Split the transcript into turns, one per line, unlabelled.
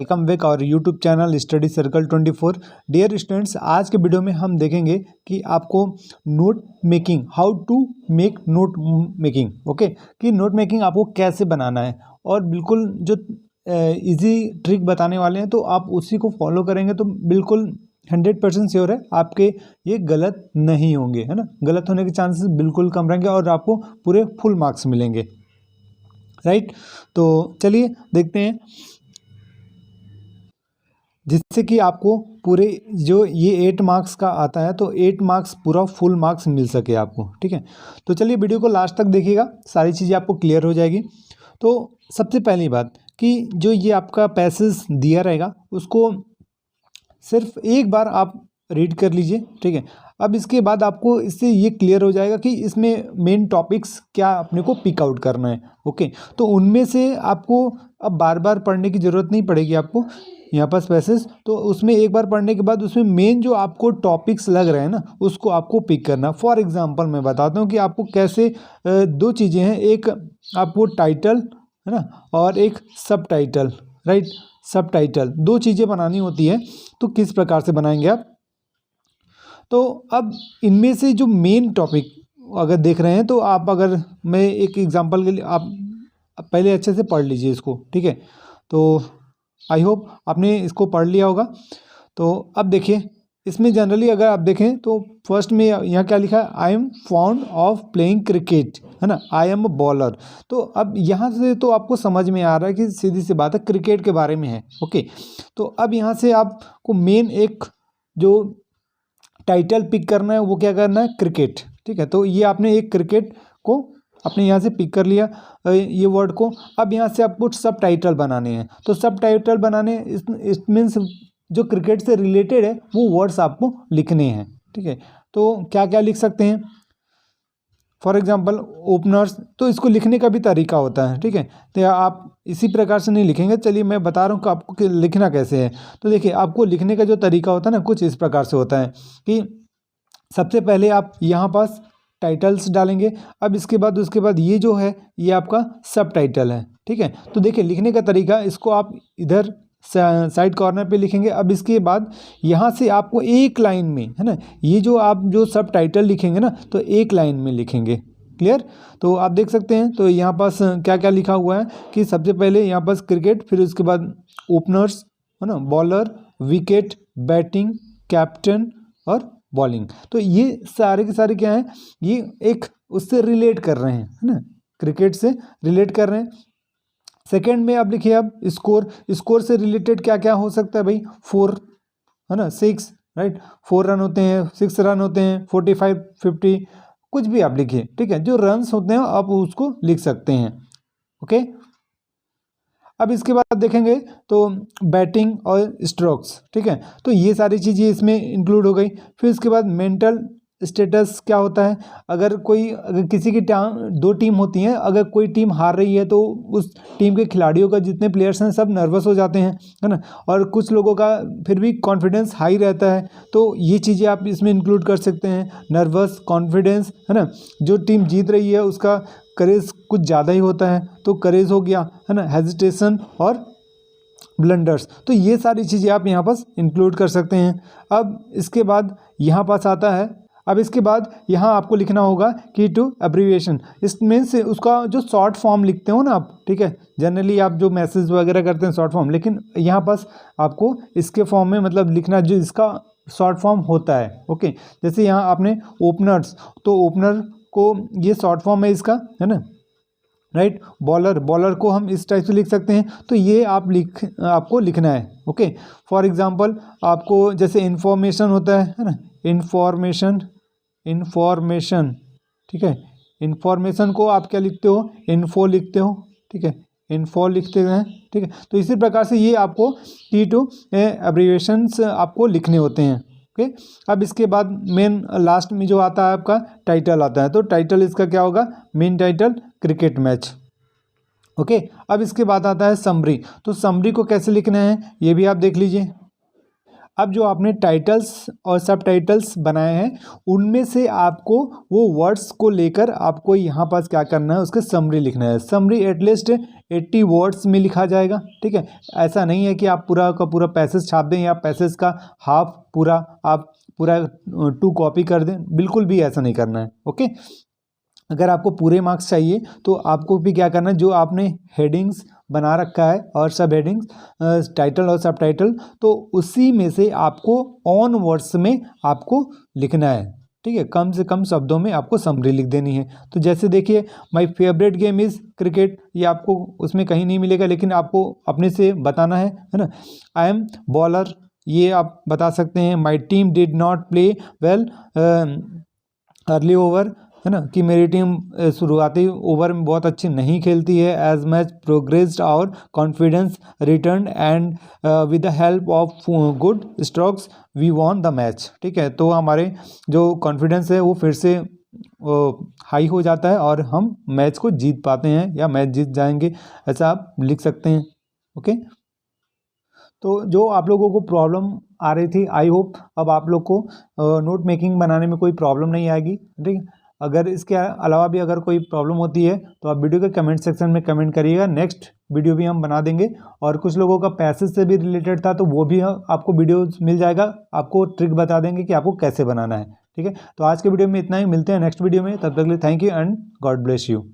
Welcome back और YouTube channel study circle 24। Dear students, आज के वीडियो में हम देखेंगे कि आपको note making, how to make note making, okay, कि नोट मेकिंग आपको कैसे बनाना है। और बिल्कुल जो इजी ट्रिक बताने वाले हैं, तो आप उसी को फॉलो करेंगे तो बिल्कुल 100% श्योर है आपके ये गलत नहीं होंगे, है ना। गलत होने के चांसेस बिल्कुल कम रहेंगे और आपको पूरे फुल मार्क्स मिलेंगे, राइट। तो चलिए देखते हैं, जिससे कि आपको पूरे जो ये 8 मार्क्स का आता है तो 8 मार्क्स पूरा फुल मार्क्स मिल सके आपको, ठीक है। तो चलिए वीडियो को लास्ट तक देखिएगा, सारी चीज़ें आपको क्लियर हो जाएगी। तो सबसे पहली बात कि जो ये आपका पैसेज दिया रहेगा उसको सिर्फ एक बार आप रीड कर लीजिए, ठीक है। अब इसके बाद आपको इससे ये क्लियर हो जाएगा कि इसमें मेन टॉपिक्स क्या अपने को पिक आउट करना है, ओके। तो उनमें से आपको अब बार बार पढ़ने की ज़रूरत नहीं पड़ेगी आपको यहाँ पास पैसेज, तो उसमें एक बार पढ़ने के बाद उसमें मेन जो आपको टॉपिक्स लग रहे हैं ना उसको आपको पिक करना। फॉर एग्जांपल मैं बताता हूँ कि आपको कैसे दो चीज़ें हैं, एक आपको टाइटल है ना और एक सब टाइटल, राइट। सब टाइटल दो चीज़ें बनानी होती है, तो किस प्रकार से बनाएंगे आप। तो अब इनमें से जो मेन टॉपिक अगर देख रहे हैं तो आप, अगर मैं एक एग्जांपल के लिए, आप पहले अच्छे से पढ़ लीजिए इसको, ठीक है। तो आई होप आपने इसको पढ़ लिया होगा। तो अब देखिए, इसमें जनरली अगर आप देखें तो फर्स्ट में यहाँ क्या लिखा है, I am fond of playing cricket, है ना, आई एम अ बॉलर। तो अब यहाँ से तो आपको समझ में आ रहा है कि सीधी सी बात है क्रिकेट के बारे में है, ओके। तो अब यहाँ से आपको मेन एक जो टाइटल पिक करना है वो क्या करना है, क्रिकेट, ठीक है। तो ये आपने एक क्रिकेट को अपने यहाँ से पिक कर लिया ये वर्ड को। अब यहाँ से आपको सब टाइटल बनाने हैं, तो सब टाइटल बनाने इट मीन्स जो क्रिकेट से रिलेटेड है वो वर्ड्स आपको लिखने हैं, ठीक है। तो क्या क्या लिख सकते हैं, फॉर एग्जांपल ओपनर्स, तो इसको लिखने का भी तरीका होता है, ठीक है। तो आप इसी प्रकार से नहीं लिखेंगे, चलिए मैं बता रहा हूँ कि आपको लिखना कैसे है। तो देखिए, आपको लिखने का जो तरीका होता है ना कुछ इस प्रकार से होता है कि सबसे पहले आप यहाँ पास टाइटल्स डालेंगे। अब इसके बाद उसके बाद ये जो है ये आपका सब टाइटल है, ठीक है। तो देखिए लिखने का तरीका, इसको आप इधर साइड कॉर्नर पे लिखेंगे। अब इसके बाद यहाँ से आपको एक लाइन में, है ना, ये जो आप जो सब टाइटल लिखेंगे ना तो एक लाइन में लिखेंगे, क्लियर। तो आप देख सकते हैं, तो यहाँ पास क्या क्या लिखा हुआ है कि सबसे पहले यहाँ पास क्रिकेट, फिर उसके बाद ओपनर्स, है ना, बॉलर, विकेट, बैटिंग, कैप्टन और बॉलिंग। तो ये सारे के सारे क्या हैं, ये एक उससे रिलेट कर रहे हैं, है ना, क्रिकेट से रिलेट कर रहे हैं। सेकंड में आप लिखिए, अब स्कोर, स्कोर से रिलेटेड क्या क्या हो सकता है भाई, 4, है ना, 6, राइट। 4 रन होते हैं, 6 रन होते हैं, 45, 50, कुछ भी आप लिखिए, ठीक है। जो रन्स होते हैं आप उसको लिख सकते हैं, ओके। अब इसके बाद देखेंगे तो बैटिंग और स्ट्रोक्स, ठीक है। तो ये सारी चीज़ें इसमें इंक्लूड हो गई। फिर इसके बाद मेंटल स्टेटस क्या होता है, अगर किसी की दो टीम होती हैं, अगर कोई टीम हार रही है तो उस टीम के खिलाड़ियों का जितने प्लेयर्स हैं सब नर्वस हो जाते हैं, है ना, और कुछ लोगों का फिर भी कॉन्फिडेंस हाई रहता है। तो ये चीज़ें आप इसमें इंक्लूड कर सकते हैं, नर्वस, कॉन्फिडेंस, है ना। जो टीम जीत रही है उसका करेज कुछ ज़्यादा ही होता है, तो करेज हो गया, है ना, हेजिटेशन और ब्लंडर्स। तो ये सारी चीज़ें आप यहाँ पास इंक्लूड कर सकते हैं। अब इसके बाद यहाँ पास आता है, अब इसके बाद यहाँ आपको लिखना होगा की टू एब्रीविएशन। इस मीन्स उसका जो शॉर्ट फॉर्म लिखते हो ना आप, ठीक है। जनरली आप जो मैसेज वगैरह करते हैं शॉर्ट फॉर्म, लेकिन यहाँ पास आपको इसके फॉर्म में मतलब लिखना जो इसका शॉर्ट फॉर्म होता है, ओके। जैसे यहाँ आपने ओपनर्स, तो ओपनर को ये शॉर्ट फॉर्म है इसका, है ना, राइट। बॉलर, बॉलर को हम इस टाइप से लिख सकते हैं। तो ये आपको लिखना है, ओके। फॉर एग्जांपल आपको जैसे इन्फॉर्मेशन होता है ना, इन्फॉर्मेशन, ठीक है। इन्फॉर्मेशन को आप क्या लिखते हो, इन्फो लिखते हो, ठीक है, इन्फो लिखते हैं, ठीक है। तो इसी प्रकार से ये आपको T2 एब्रीविएशंस आपको लिखने होते हैं, ओके। अब इसके बाद मेन लास्ट में जो आता है आपका टाइटल आता है, तो टाइटल इसका क्या होगा, main title cricket match, okay. अब इसके बाद आता है समरी। तो समरी को कैसे लिखना है ये भी आप देख लीजिए। अब जो आपने टाइटल्स और सब टाइटल्स बनाए हैं उनमें से आपको वो वर्ड्स को लेकर आपको यहाँ पास क्या करना है, उसके समरी लिखना है। समरी एटलीस्ट 80 वर्ड्स में लिखा जाएगा, ठीक है। ऐसा नहीं है कि आप पूरा का पूरा पैसेज छाप दें या पैसेज का हाफ पूरा आप पूरा 2 कॉपी कर दें, बिल्कुल भी ऐसा नहीं करना है, ओके। अगर आपको पूरे मार्क्स चाहिए तो आपको भी क्या करना है, जो आपने हेडिंग्स बना रखा है और सब हेडिंग्स टाइटल और सब टाइटल, तो उसी में से आपको ऑन वर्ड्स में आपको लिखना है, ठीक है। कम से कम शब्दों में आपको समरी लिख देनी है। तो जैसे देखिए, my favourite game is cricket, ये आपको उसमें कहीं नहीं मिलेगा, लेकिन आपको अपने से बताना है ना। आई एम बॉलर, ये आप बता सकते हैं। My team did not play well early over, है ना, कि मेरी टीम शुरुआती ओवर में बहुत अच्छी नहीं खेलती है। एज मैच प्रोग्रेस्ड और confidence return and with the help of good strokes we won the match, ठीक है। तो हमारे जो कॉन्फिडेंस है वो फिर से हाई हो जाता है और हम मैच को जीत पाते हैं या मैच जीत जाएंगे, ऐसा आप लिख सकते हैं, ओके। तो जो आप लोगों को प्रॉब्लम आ रही थी, आई होप अब आप लोग को नोट मेकिंग बनाने में कोई प्रॉब्लम नहीं आएगी, ठीक है। अगर इसके अलावा भी अगर कोई प्रॉब्लम होती है तो आप वीडियो के कमेंट सेक्शन में कमेंट करिएगा, नेक्स्ट वीडियो भी हम बना देंगे। और कुछ लोगों का पैसेज से भी रिलेटेड था तो वो भी आपको वीडियो मिल जाएगा, आपको ट्रिक बता देंगे कि आपको कैसे बनाना है, ठीक है। तो आज के वीडियो में इतना ही, मिलते हैं नेक्स्ट वीडियो में, तब तक के लिए thank you and God bless you.